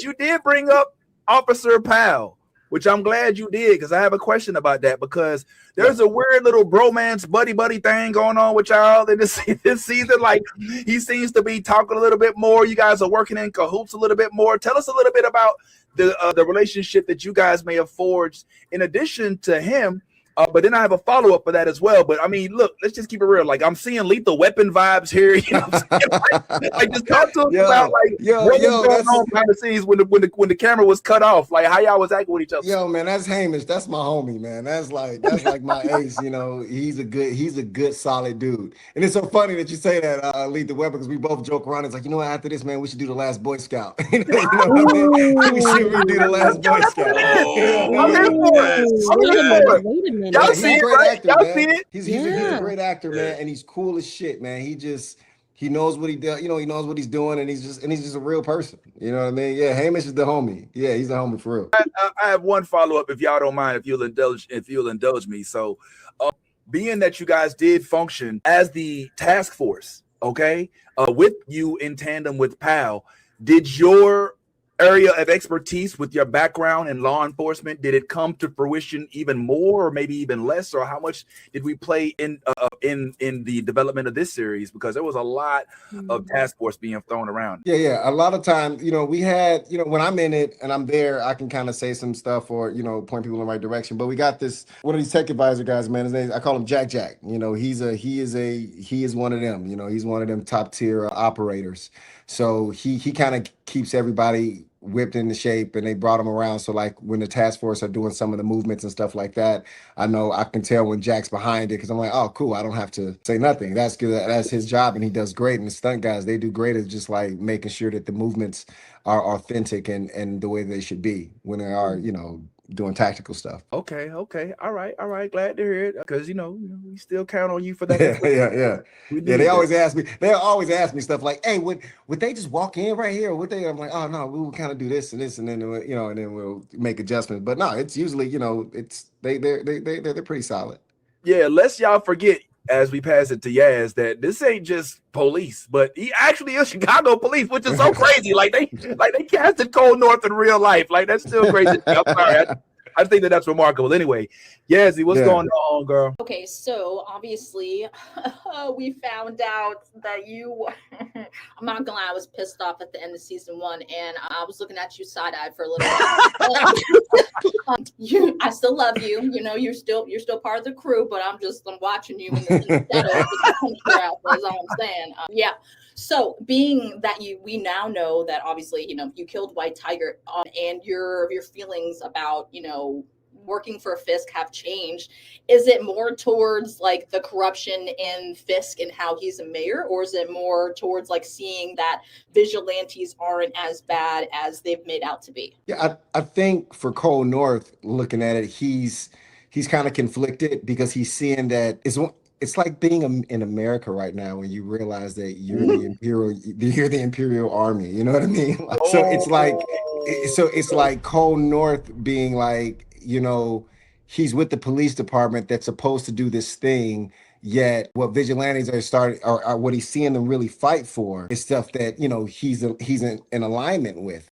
you did bring up Officer Powell, which I'm glad you did, because I have a question about that, because there's a weird little bromance buddy thing going on with y'all in this season. Like, he seems to be talking a little bit more. You guys are working in cahoots a little bit more. Tell us a little bit about the relationship that you guys may have forged in addition to him. But then I have a follow-up for that as well. But I mean, look, let's just keep it real. Like, I'm seeing Lethal Weapon vibes here. You know what I'm saying? Like, just talk to us about what was going on behind the scenes when the camera was cut off. Like, how y'all was acting with each other. Yo, man, that's Hamish. That's my homie, man. That's like my ace. You know, he's a good, solid dude. And it's so funny that you say that, Lethal Weapon, because we both joke around. It's like, you know what? After this, man, we should do the Last Boy Scout. You know what I mean? We should redo the Last Boy Scout. Wait a minute. Y'all see it, right? Y'all see it? He's a great actor, man, and he's cool as shit, man. He knows what he does. You know, he knows what he's doing, and he's just a real person. You know what I mean? Yeah, Hamish is the homie. Yeah, he's the homie for real. I have one follow-up, if y'all don't mind, if you'll indulge me. So, being that you guys did function as the task force, okay, with you in tandem with Powell, did your area of expertise with your background in law enforcement, did it come to fruition even more, or maybe even less, or how much did we play in the development of this series? Because there was a lot of task force being thrown around. Yeah. A lot of times, you know, we had, you know, when I'm in it and I'm there, I can kind of say some stuff or, you know, point people in the right direction. But we got one of these tech advisor guys, man. His name, I call him Jack. You know, he is one of them. You know, he's one of them top tier operators. So he kind of keeps everybody whipped into shape, and they brought him around. So like when the task force are doing some of the movements and stuff like that, I know I can tell when Jack's behind it, because I'm like, oh, cool. I don't have to say nothing. That's good. That's his job, and he does great. And the stunt guys, they do great at just like making sure that the movements are authentic and the way they should be when they are, you know, doing tactical stuff. Okay. All right. Glad to hear it, because you know we still count on you for that. Yeah. They always ask me stuff like, "Hey, would they just walk in right here, or would they?" I'm like, "Oh no, we will kind of do this and this, and then you know, and then we'll make adjustments." But no, it's usually, you know, they're pretty solid. Yeah, lest y'all forget, as we pass it to Yaz, that this ain't just police, but he actually is Chicago police, which is so crazy. Like they casted Cole North in real life. Like, that's still crazy. I'm sorry. I think that's remarkable. Anyway, Yazzie, what's going on, girl? Okay, so obviously we found out that you I'm not gonna lie, I was pissed off at the end of season 1, and I was looking at you side-eyed for a little while. I still love you. You know, you're still part of the crew, but I'm watching you in the shadows. That's all I'm saying. Yeah. So, being that we now know that obviously, you know, you killed White Tiger, and your feelings about, you know, working for Fisk have changed, is it more towards like the corruption in Fisk and how he's a mayor, or is it more towards like seeing that vigilantes aren't as bad as they've made out to be? Yeah, I think for Cole North, looking at it, he's kind of conflicted, because he's seeing that it's like being in America right now, when you realize that you're the Imperial Army. You know what I mean? So it's like Cole North being like, you know, he's with the police department that's supposed to do this thing, yet what vigilantes are what he's seeing them really fight for is stuff that, you know, he's in alignment with.